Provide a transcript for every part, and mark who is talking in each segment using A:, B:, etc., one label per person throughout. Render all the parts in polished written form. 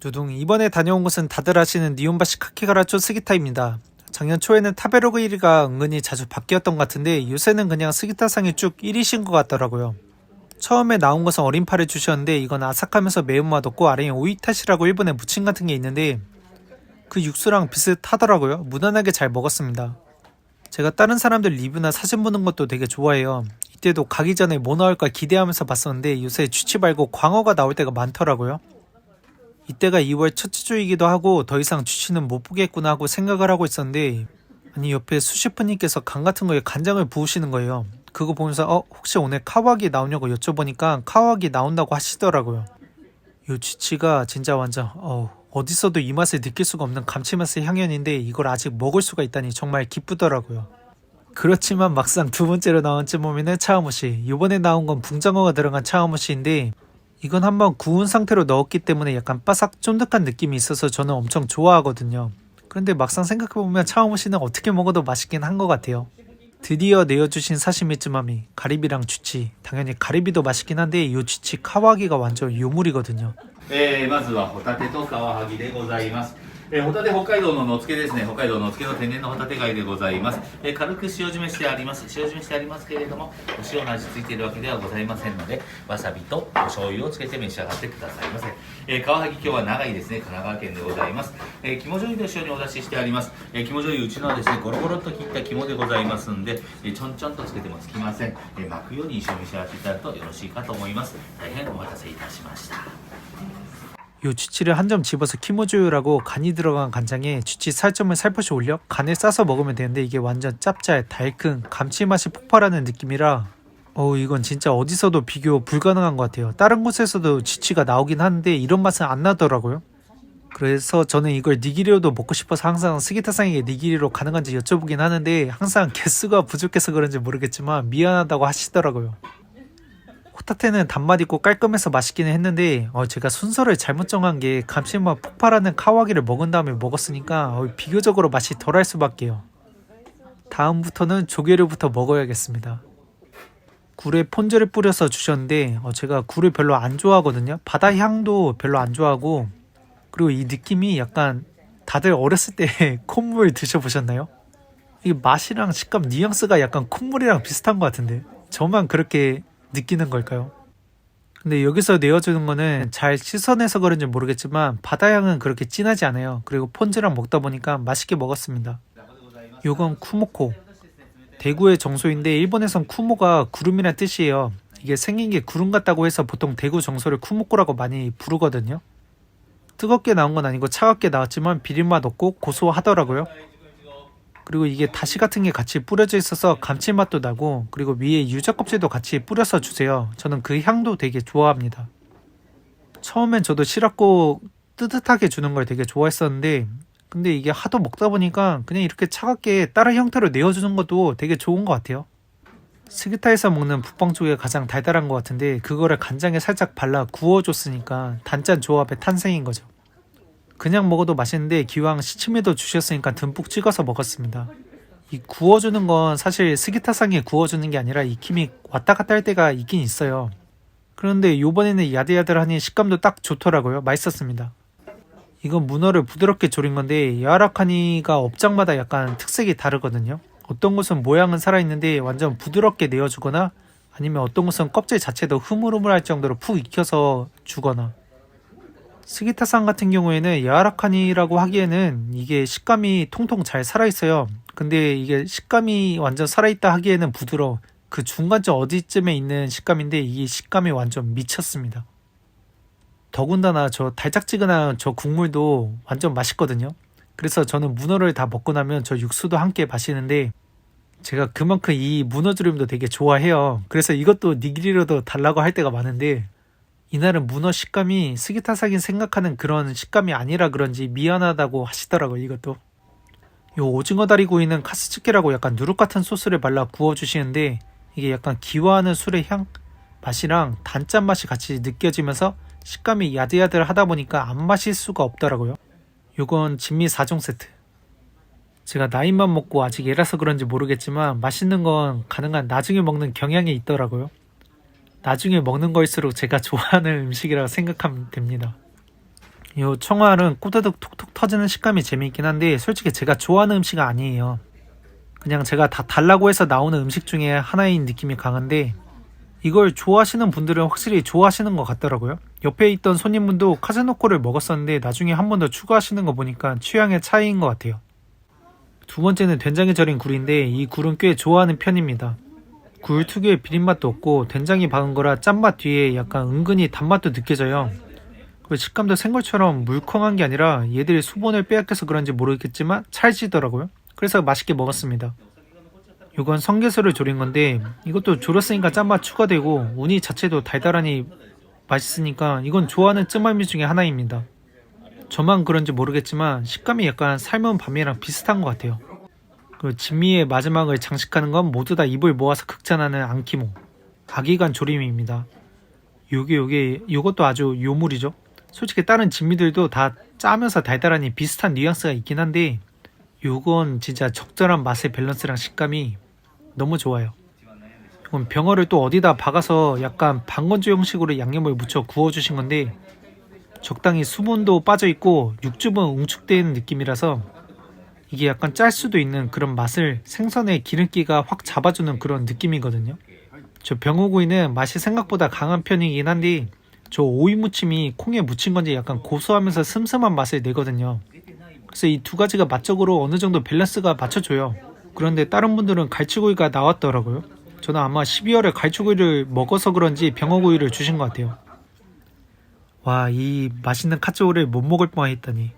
A: 두둥, 이번에 다녀온 곳은 다들 아시는 니온바시 카키가라초 스기타입니다. 작년 초에는 타베로그 1위가 은근히 자주 바뀌었던 것 같은데 요새는 그냥 스기타상이 쭉 1위신 것 같더라고요. 처음에 나온 것은 어린파를 주셨는데 이건 아삭하면서 매운맛 없고 아래에 오이타시라고 일본에 무침 같은 게 있는데 그 육수랑 비슷하더라고요. 무난하게 잘 먹었습니다. 제가 다른 사람들 리뷰나 사진 보는 것도 되게 좋아해요. 이때도 가기 전에 뭐 나올까 기대하면서 봤었는데 요새 쥐치 말고 광어가 나올 때가 많더라고요. 이때가 2월 첫째 주이기도 하고 더 이상 쥐치는 못 보겠구나 하고 생각을 하고 있었는데 아니 옆에 수셰프님께서 간 같은 거에 간장을 부으시는 거예요. 그거 보면서 혹시 오늘 카와기 나오냐고 여쭤보니까 카와기 나온다고 하시더라고요. 요 쥐치가 진짜 완전 어디서도 이 맛을 느낄 수가 없는 감칠맛의 향연인데 이걸 아직 먹을 수가 있다니 정말 기쁘더라고요. 그렇지만 막상 두 번째로 나온 찌모미는 차오무시. 이번에 나온 건 붕장어가 들어간 차오무시인데 이건 한번 구운 상태로 넣었기 때문에 약간 바삭 쫀득한 느낌이 있어서 저는 엄청 좋아하거든요. 그런데 막상 생각해보면 차오무시는 어떻게 먹어도 맛있긴 한 것 같아요. 드디어 내어주신 사시미 쯔마미, 가리비랑 쥐치. 당연히 가리비도 맛있긴 한데 이 쥐치 카와기가 완전 요물이거든요.
B: まずはホタテとカワハギでございます。ホタテ北海道の野付ですね。北海道野付の天然のホタテ貝でございます。軽く塩締めしてあります。塩締めしてありますけれども、お塩の味ついているわけではございませんので、わさびとお醤油をつけて召し上がってくださいませ。カワハギ今日は長いですね。神奈川県でございます。肝醤油と塩にお出ししてあります。肝醤油うちのはですね、ゴロゴロっと切った肝でございますんで、ちょんちょんとつけてもつきません。巻くように一緒に召し上がっていただくとよろしいかと思います。大変お待たせいたしました。
A: 요 쥐치를 한 점 집어서 키모조유라고 간이 들어간 간장에 쥐치 살점을 살포시 올려 간에 싸서 먹으면 되는데 이게 완전 짭짤 달큰 감칠맛이 폭발하는 느낌이라 이건 진짜 어디서도 비교 불가능한 것 같아요. 다른 곳에서도 쥐치가 나오긴 하는데 이런 맛은 안 나더라고요. 그래서 저는 이걸 니기리로도 먹고 싶어서 항상 스기타상에게 니기리로 가능한지 여쭤보긴 하는데 항상 개수가 부족해서 그런지 모르겠지만 미안하다고 하시더라고요. 호타테는 단맛 있고 깔끔해서 맛있기는 했는데 제가 순서를 잘못 정한 게 감칠맛 폭발하는 카와기를 먹은 다음에 먹었으니까 비교적으로 맛이 덜할 수밖에요. 다음부터는 조개류부터 먹어야겠습니다. 굴에 폰즈를 뿌려서 주셨는데 제가 굴을 별로 안 좋아하거든요. 바다 향도 별로 안 좋아하고 그리고 이 느낌이 약간 다들 어렸을 때 콧물 드셔보셨나요? 이 맛이랑 식감 뉘앙스가 약간 콧물이랑 비슷한 것 같은데 저만 그렇게 느끼는 걸까요? 근데 여기서 내어주는 거는 잘 씻어내서 그런지 모르겠지만 바다향은 그렇게 진하지 않아요. 그리고 폰즈랑 먹다 보니까 맛있게 먹었습니다. 요건 쿠모코. 대구의 정소인데 일본에선 쿠모가 구름이란 뜻이에요. 이게 생긴 게 구름 같다고 해서 보통 대구 정소를 쿠모코라고 많이 부르거든요. 뜨겁게 나온 건 아니고 차갑게 나왔지만 비린맛 없고 고소하더라고요. 그리고 이게 다시 같은 게 같이 뿌려져 있어서 감칠맛도 나고 그리고 위에 유자 껍질도 같이 뿌려서 주세요. 저는 그 향도 되게 좋아합니다. 처음엔 저도 싫었고 뜨뜻하게 주는 걸 되게 좋아했었는데 근데 이게 하도 먹다 보니까 그냥 이렇게 차갑게 다른 형태로 내어주는 것도 되게 좋은 것 같아요. 스기타에서 먹는 북방 쪽이 가장 달달한 것 같은데 그거를 간장에 살짝 발라 구워줬으니까 단짠 조합의 탄생인 거죠. 그냥 먹어도 맛있는데 기왕 시치미도 주셨으니까 듬뿍 찍어서 먹었습니다. 이 구워주는 건 사실 스기타상에 구워주는 게 아니라 익힘이 왔다 갔다 할 때가 있긴 있어요. 그런데 요번에는 야들야들하니 식감도 딱 좋더라고요. 맛있었습니다. 이건 문어를 부드럽게 조린 건데 야라카니가 업장마다 약간 특색이 다르거든요. 어떤 곳은 모양은 살아있는데 완전 부드럽게 내어주거나 아니면 어떤 곳은 껍질 자체도 흐물흐물할 정도로 푹 익혀서 주거나 스기타상 같은 경우에는 야라카니라고 하기에는 이게 식감이 통통 잘 살아있어요. 근데 이게 식감이 완전 살아있다 하기에는 부드러워. 그 중간쯤 어디쯤에 있는 식감인데 이 식감이 완전 미쳤습니다. 더군다나 저 달짝지근한 저 국물도 완전 맛있거든요. 그래서 저는 문어를 다 먹고 나면 저 육수도 함께 마시는데 제가 그만큼 이 문어조림도 되게 좋아해요. 그래서 이것도 니기리로도 달라고 할 때가 많은데 이날은 문어 식감이 스기타상이 생각하는 그런 식감이 아니라 그런지 미안하다고 하시더라고요. 이것도 요 오징어 다리 구이는 카스츠케라고 약간 누룩 같은 소스를 발라 구워주시는데 이게 약간 기화하는 술의 향? 맛이랑 단짠 맛이 같이 느껴지면서 식감이 야들야들하다 보니까 안 마실 수가 없더라고요. 요건 진미 4종 세트. 제가 나이만 먹고 아직 애라서 그런지 모르겠지만 맛있는 건 가능한 나중에 먹는 경향이 있더라고요. 나중에 먹는 거일수록 제가 좋아하는 음식이라고 생각하면 됩니다. 요 청어알은 꼬드득 톡톡 터지는 식감이 재미있긴 한데 솔직히 제가 좋아하는 음식은 아니에요. 그냥 제가 다 달라고 해서 나오는 음식 중에 하나인 느낌이 강한데 이걸 좋아하시는 분들은 확실히 좋아하시는 것 같더라고요. 옆에 있던 손님분도 카즈노코를 먹었었는데 나중에 한 번 더 추가하시는 거 보니까 취향의 차이인 것 같아요. 두 번째는 된장에 절인 굴인데 이 굴은 꽤 좋아하는 편입니다. 굴 특유의 비린맛도 없고 된장이 박은 거라 짠맛 뒤에 약간 은근히 단맛도 느껴져요. 그리고 식감도 생굴처럼 물컹한 게 아니라 얘들이 수분을 빼앗겨서 그런지 모르겠지만 찰지더라고요. 그래서 맛있게 먹었습니다. 이건 성게살을 졸인 건데 이것도 졸였으니까 짠맛 추가되고 우니 자체도 달달하니 맛있으니까 이건 좋아하는 쯔마미 중에 하나입니다. 저만 그런지 모르겠지만 식감이 약간 삶은 밤이랑 비슷한 것 같아요. 그 진미의 마지막을 장식하는 건 모두 다 입을 모아서 극찬하는 안키모 아기간 조림입니다. 요것도 아주 요물이죠. 솔직히 다른 진미들도 다 짜면서 달달하니 비슷한 뉘앙스가 있긴 한데 요건 진짜 적절한 맛의 밸런스랑 식감이 너무 좋아요. 이건 병어를 또 어디다 박아서 약간 방건조 형식으로 양념을 묻혀 구워주신 건데 적당히 수분도 빠져있고 육즙은 응축된 느낌이라서 이게 약간 짤 수도 있는 그런 맛을 생선의 기름기가 확 잡아주는 그런 느낌이거든요. 저 병어구이는 맛이 생각보다 강한 편이긴 한데 저 오이 무침이 콩에 묻힌 건지 약간 고소하면서 슴슴한 맛을 내거든요. 그래서 이 두 가지가 맛적으로 어느 정도 밸런스가 맞춰줘요. 그런데 다른 분들은 갈치구이가 나왔더라고요. 저는 아마 12월에 갈치구이를 먹어서 그런지 병어구이를 주신 것 같아요. 와, 이 맛있는 카츠오를 못 먹을 뻔했다니.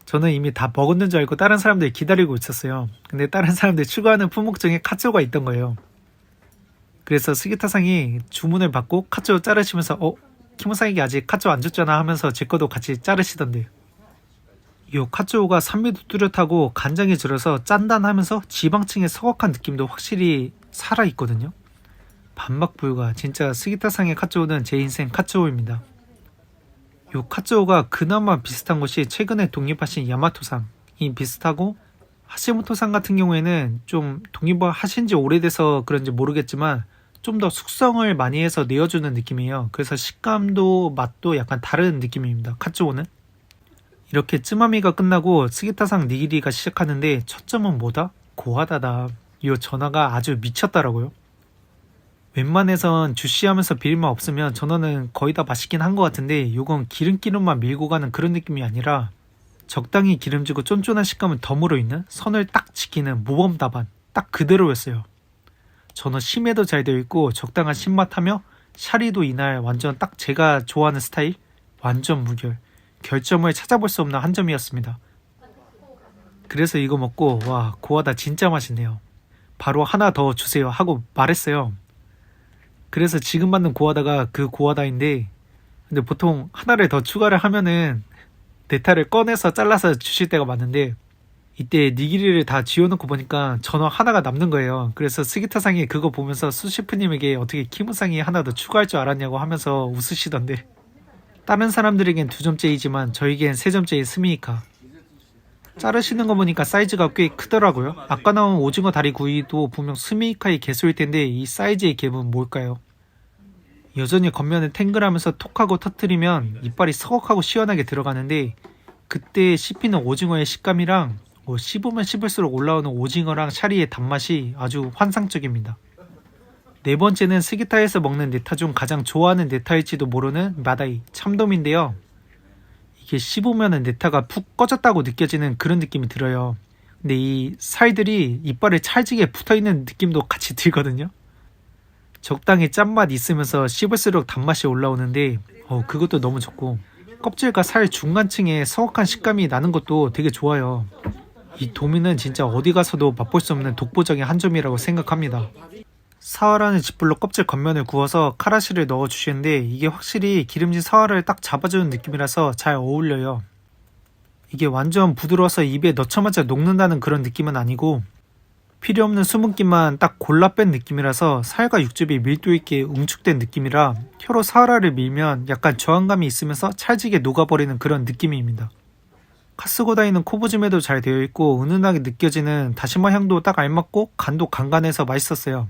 A: 저는 이미 다 먹었는 줄 알고 다른 사람들 기다리고 있었어요. 근데 다른 사람들 추가하는 품목 중에 카츠오가 있던 거예요. 그래서 스기타상이 주문을 받고 카츠오 자르시면서 키모상에게 아직 카츠오 안 줬잖아 하면서 제 거도 같이 자르시던데 이 카츠오가 산미도 뚜렷하고 간장이 들어서 짠단하면서 지방층의 서걱한 느낌도 확실히 살아있거든요. 반박불가. 진짜 스기타상의 카츠오는 제 인생 카츠오입니다. 이 카츠오가 그나마 비슷한 곳이 최근에 독립하신 야마토상이 비슷하고 하시모토상 같은 경우에는 좀 독립을 하신 지 오래돼서 그런지 모르겠지만 좀 더 숙성을 많이 해서 내어주는 느낌이에요. 그래서 식감도 맛도 약간 다른 느낌입니다. 카츠오는. 이렇게 쯔마미가 끝나고 스기타상 니기리가 시작하는데 첫 점은 뭐다? 고하다다. 이 전화가 아주 미쳤더라고요. 웬만해선 주시하면서 비린맛 없으면 전어는 거의 다 맛있긴 한 것 같은데 이건 기름기름만 밀고 가는 그런 느낌이 아니라 적당히 기름지고 쫀쫀한 식감은 덤으로 있는 선을 딱 지키는 모범 답안 딱 그대로였어요. 전어 심에도 잘 되어 있고 적당한 신맛하며 샤리도 이날 완전 딱 제가 좋아하는 스타일 완전 무결 결점을 찾아볼 수 없는 한 점이었습니다. 그래서 이거 먹고 와 고하다 진짜 맛있네요. 바로 하나 더 주세요 하고 말했어요. 그래서 지금 만든 고하다가 그 고하다인데 근데 보통 하나를 더 추가를 하면은 네타를 꺼내서 잘라서 주실 때가 많은데 이때 니기리를 다 지워놓고 보니까 전어 하나가 남는 거예요. 그래서 스기타상이 그거 보면서 수셰프님에게 어떻게 키무상이 하나 더 추가할 줄 알았냐고 하면서 웃으시던데 다른 사람들에겐 2점째이지만 저에겐 3점째의 스미이카. 자르시는 거 보니까 사이즈가 꽤 크더라고요. 아까 나온 오징어 다리 구이도 분명 스미이카의 개수일 텐데 이 사이즈의 갭은 뭘까요? 여전히 겉면을 탱글하면서 톡하고 터트리면 이빨이 서걱하고 시원하게 들어가는데 그때 씹히는 오징어의 식감이랑 씹으면 씹을수록 올라오는 오징어랑 샤리의 단맛이 아주 환상적입니다. 네 번째는 스기타에서 먹는 네타 중 가장 좋아하는 네타일지도 모르는 마다이 참돔인데요. 이게 씹으면 네타가 푹 꺼졌다고 느껴지는 그런 느낌이 들어요. 근데 이 살들이 이빨에 찰지게 붙어있는 느낌도 같이 들거든요. 적당히 짠맛 있으면서 씹을수록 단맛이 올라오는데 그것도 너무 좋고 껍질과 살 중간층에 서걱한 식감이 나는 것도 되게 좋아요. 이 도미는 진짜 어디 가서도 맛볼 수 없는 독보적인 한 점이라고 생각합니다. 사와라는 짚불로 껍질 겉면을 구워서 카라시를 넣어주시는데 이게 확실히 기름진 사와라를 딱 잡아주는 느낌이라서 잘 어울려요. 이게 완전 부드러워서 입에 넣자마자 녹는다는 그런 느낌은 아니고 필요없는 수분기만 딱 골라 뺀 느낌이라서 살과 육즙이 밀도 있게 응축된 느낌이라 혀로 사와라를 밀면 약간 저항감이 있으면서 찰지게 녹아버리는 그런 느낌입니다. 카스고다이는 코부짐에도 잘 되어 있고 은은하게 느껴지는 다시마 향도 딱 알맞고 간도 간간해서 맛있었어요.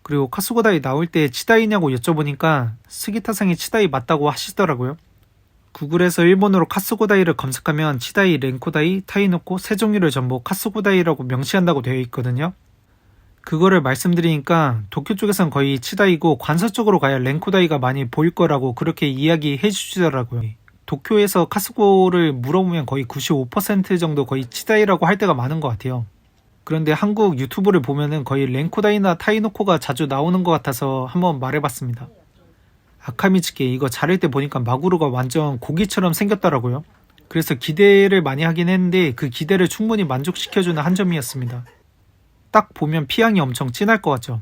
A: 그리고 카스고다이 나올 때 치다이냐고 여쭤보니까 스기타상이 치다이 맞다고 하시더라고요. 구글에서 일본어로 카스고다이를 검색하면 치다이, 렌코다이, 타이노코 세 종류를 전부 카스고다이라고 명시한다고 되어 있거든요. 그거를 말씀드리니까 도쿄 쪽에선 거의 치다이고 관서 쪽으로 가야 렌코다이가 많이 보일 거라고 그렇게 이야기해 주시더라고요. 도쿄에서 카스고를 물어보면 거의 95% 정도 거의 치다이라고 할 때가 많은 것 같아요. 그런데 한국 유튜브를 보면은 거의 렌코다이나 타이노코가 자주 나오는 것 같아서 한번 말해봤습니다. 아카미츠케 이거 자를 때 보니까 마구로가 완전 고기처럼 생겼더라고요. 그래서 기대를 많이 하긴 했는데 그 기대를 충분히 만족시켜주는 한 점이었습니다. 딱 보면 피향이 엄청 진할 것 같죠.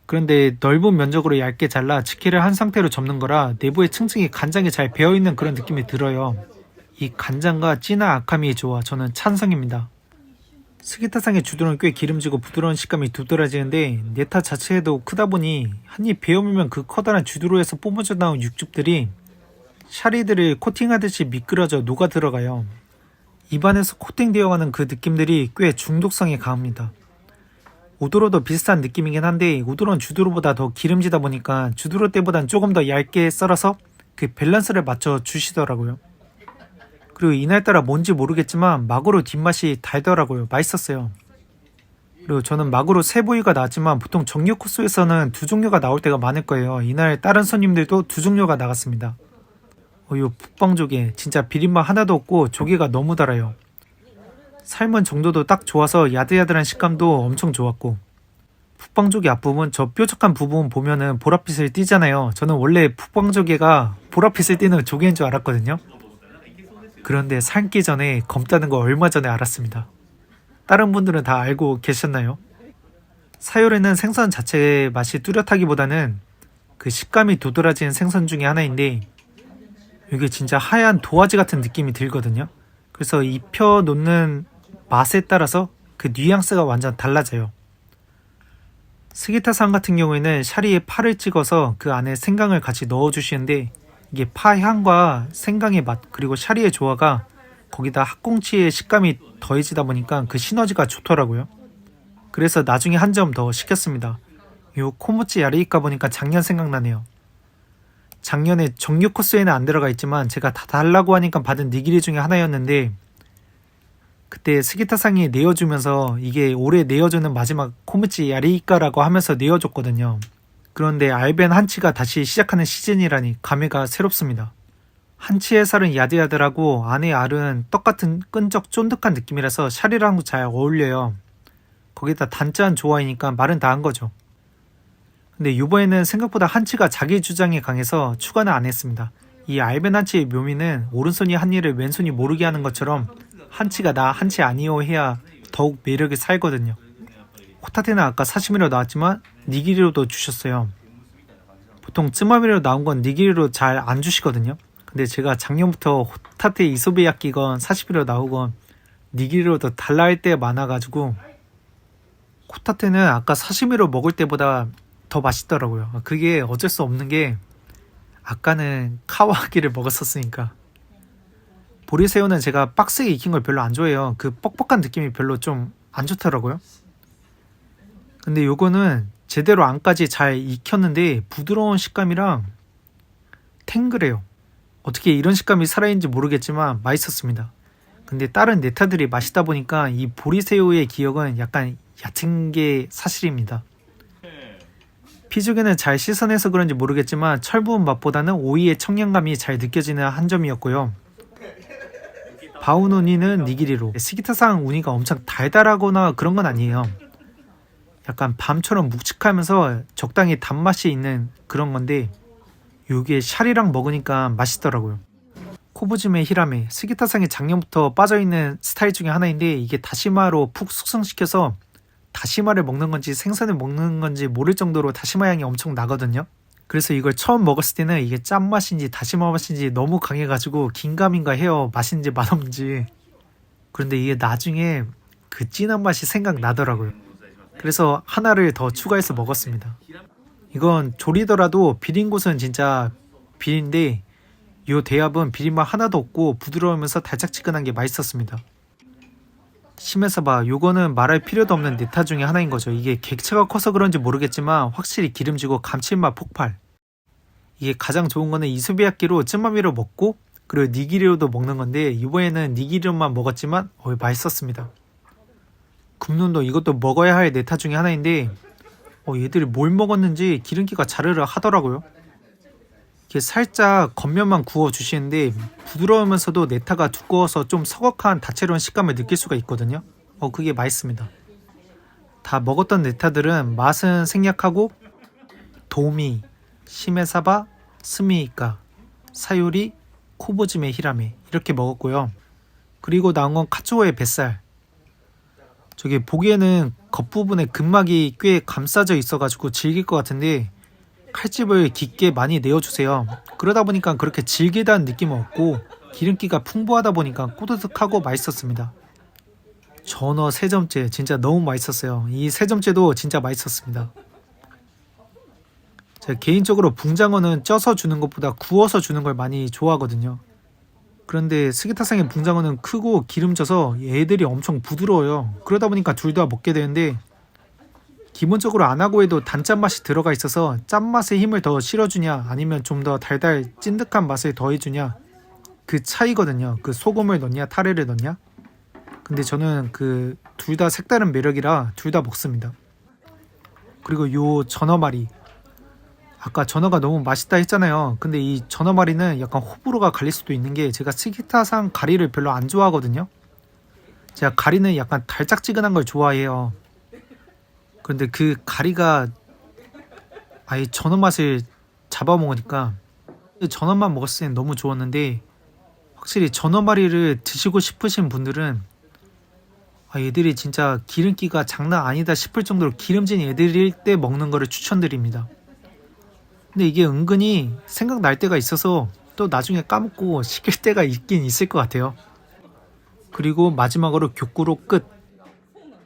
A: 그런데 넓은 면적으로 얇게 잘라 치키를 한 상태로 접는 거라 내부의 층층이 간장에 잘 배어있는 그런 느낌이 들어요. 이 간장과 진한 아카미의 조화 저는 찬성입니다. 스기타상의 주두는 꽤 기름지고 부드러운 식감이 두드러지는데 네타 자체도 크다 보니 한입 베어물면 그 커다란 주두로에서 뿜어져 나온 육즙들이 샤리들을 코팅하듯이 미끄러져 녹아 들어가요. 입안에서 코팅되어가는 그 느낌들이 꽤 중독성이 강합니다. 우도로도 비슷한 느낌이긴 한데 우도로는 주두로보다 더 기름지다 보니까 주두로 때보단 조금 더 얇게 썰어서 그 밸런스를 맞춰 주시더라고요. 그리고 이날따라 뭔지 모르겠지만 마구로 뒷맛이 달더라고요. 맛있었어요. 그리고 저는 마구로 세 부위가 나왔지만 보통 정육 코스에서는 두 종류가 나올 때가 많을 거예요. 이날 다른 손님들도 두 종류가 나갔습니다. 이 북방조개 진짜 비린맛 하나도 없고 조개가 너무 달아요. 삶은 정도도 딱 좋아서 야들야들한 식감도 엄청 좋았고 북방조개 앞부분 저 뾰족한 부분 보면은 보랏빛을 띠잖아요. 저는 원래 북방조개가 보랏빛을 띠는 조개인 줄 알았거든요. 그런데 삶기 전에 검다는 거 얼마 전에 알았습니다. 다른 분들은 다 알고 계셨나요? 사요리는 생선 자체의 맛이 뚜렷하기보다는 그 식감이 도드라지는 생선 중에 하나인데 이게 진짜 하얀 도화지 같은 느낌이 들거든요. 그래서 입혀 놓는 맛에 따라서 그 뉘앙스가 완전 달라져요. 스기타상 같은 경우에는 샤리에 파를 찍어서 그 안에 생강을 같이 넣어주시는데 이게 파 향과 생강의 맛 그리고 샤리의 조화가 거기다 학꽁치의 식감이 더해지다 보니까 그 시너지가 좋더라고요. 그래서 나중에 한 점 더 시켰습니다. 요 코모치 야리이까 보니까 작년 생각나네요. 작년에 정육 코스에는 안 들어가 있지만 제가 다 달라고 하니까 받은 니기리 중에 하나였는데 그때 스기타상이 내어주면서 이게 올해 내어주는 마지막 코모치 야리이까라고 하면서 내어줬거든요. 그런데 알벤 한치가 다시 시작하는 시즌이라니 감회가 새롭습니다. 한치의 살은 야들야들하고 안의 알은 떡같은 끈적 쫀득한 느낌이라서 샤리랑도 잘 어울려요. 거기다 단짠 조화이니까 말은 다 한 거죠. 근데 이번에는 생각보다 한치가 자기 주장이 강해서 추가는 안 했습니다. 이 알벤 한치의 묘미는 오른손이 한 일을 왼손이 모르게 하는 것처럼 한치가 나 한치 아니요 해야 더욱 매력이 살거든요. 호타테는 아까 사시미로 나왔지만 니기리로도 주셨어요. 보통 쯔마미로 나온 건 니기리로 잘 안 주시거든요. 근데 제가 작년부터 호타테 이소베야끼건 사시미로 나오건 니기리로 더 달라 할 때 많아가지고 호타테는 아까 사시미로 먹을 때보다 더 맛있더라고요. 그게 어쩔 수 없는 게 아까는 카와하기를 먹었었으니까. 보리새우는 제가 빡세게 익힌 걸 별로 안 좋아해요. 그 뻑뻑한 느낌이 별로 좀 안 좋더라고요. 근데 요거는 제대로 안까지 잘 익혔는데 부드러운 식감이랑 탱글해요. 어떻게 이런 식감이 살아있는지 모르겠지만 맛있었습니다. 근데 다른 네타들이 맛있다 보니까 이 보리새우의 기억은 약간 얕은 게 사실입니다. 피조개는 잘 씻어내서 그런지 모르겠지만 철부은 맛보다는 오이의 청량감이 잘 느껴지는 한 점이었고요. 바우노니는 니기리로. 스기타상 우니가 엄청 달달하거나 그런 건 아니에요. 약간 밤처럼 묵직하면서 적당히 단맛이 있는 그런 건데 요게 샤리랑 먹으니까 맛있더라고요. 코부즈메 히라메, 스기타상이 작년부터 빠져있는 스타일 중에 하나인데 이게 다시마로 푹 숙성시켜서 다시마를 먹는 건지 생선을 먹는 건지 모를 정도로 다시마 향이 엄청 나거든요. 그래서 이걸 처음 먹었을 때는 이게 짠맛인지 다시마 맛인지 너무 강해가지고 긴가민가 해요. 맛인지 맛없는지. 그런데 이게 나중에 그 진한 맛이 생각나더라고요. 그래서 하나를 더 추가해서 먹었습니다. 이건 조리더라도 비린 곳은 진짜 비린데 이 대합은 비린맛 하나도 없고 부드러우면서 달짝지근한 게 맛있었습니다. 심해서 봐, 요거는 말할 필요도 없는 네타 중에 하나인 거죠. 이게 객체가 커서 그런지 모르겠지만 확실히 기름지고 감칠맛 폭발. 이게 가장 좋은 거는 이소비야끼로 쯔마미로 먹고 그리고 니기리로도 먹는 건데 이번에는 니기리로만 먹었지만 맛있었습니다. 금눈도 이것도 먹어야 할 네타 중에 하나인데 얘들이 뭘 먹었는지 기름기가 자르르 하더라고요. 이렇게 살짝 겉면만 구워 주시는데 부드러우면서도 네타가 두꺼워서 좀 서걱한 다채로운 식감을 느낄 수가 있거든요. 그게 맛있습니다. 다 먹었던 네타들은 맛은 생략하고 도미, 시메사바, 스미이카, 사요리, 코보즈메 히라메 이렇게 먹었고요. 그리고 나온 건 카츠오의 뱃살. 저게 보기에는 겉부분에 근막이 꽤 감싸져 있어가지고 질길 것 같은데 칼집을 깊게 많이 내어주세요. 그러다 보니까 그렇게 질기다는 느낌은 없고 기름기가 풍부하다 보니까 꼬드득하고 맛있었습니다. 전어 세점째 진짜 너무 맛있었어요. 이 세점째도 진짜 맛있었습니다. 제가 개인적으로 붕장어는 쪄서 주는 것보다 구워서 주는 걸 많이 좋아하거든요. 그런데 스기타상의 붕장어는 크고 기름져서 애들이 엄청 부드러워요. 그러다 보니까 둘 다 먹게 되는데 기본적으로 안 하고 해도 단짠 맛이 들어가 있어서 짠맛에 힘을 더 실어주냐 아니면 좀 더 달달 찐득한 맛을 더해주냐 그 차이거든요. 그 소금을 넣냐 타레를 넣냐. 근데 저는 그 둘 다 색다른 매력이라 둘 다 먹습니다. 그리고 요 전어말이 아까 전어가 너무 맛있다 했잖아요. 근데 이 전어말이는 약간 호불호가 갈릴 수도 있는 게 제가 스기타상 가리를 별로 안 좋아하거든요. 제가 가리는 약간 달짝지근한 걸 좋아해요. 그런데 그 가리가 아예 전어 맛을 잡아먹으니까 전어만 먹었을 땐 너무 좋았는데 확실히 전어말이를 드시고 싶으신 분들은 얘들이 진짜 기름기가 장난 아니다 싶을 정도로 기름진 애들일 때 먹는 거를 추천드립니다. 근데 이게 은근히 생각날 때가 있어서 또 나중에 까먹고 시킬 때가 있긴 있을 것 같아요. 그리고 마지막으로 교꾸로 끝.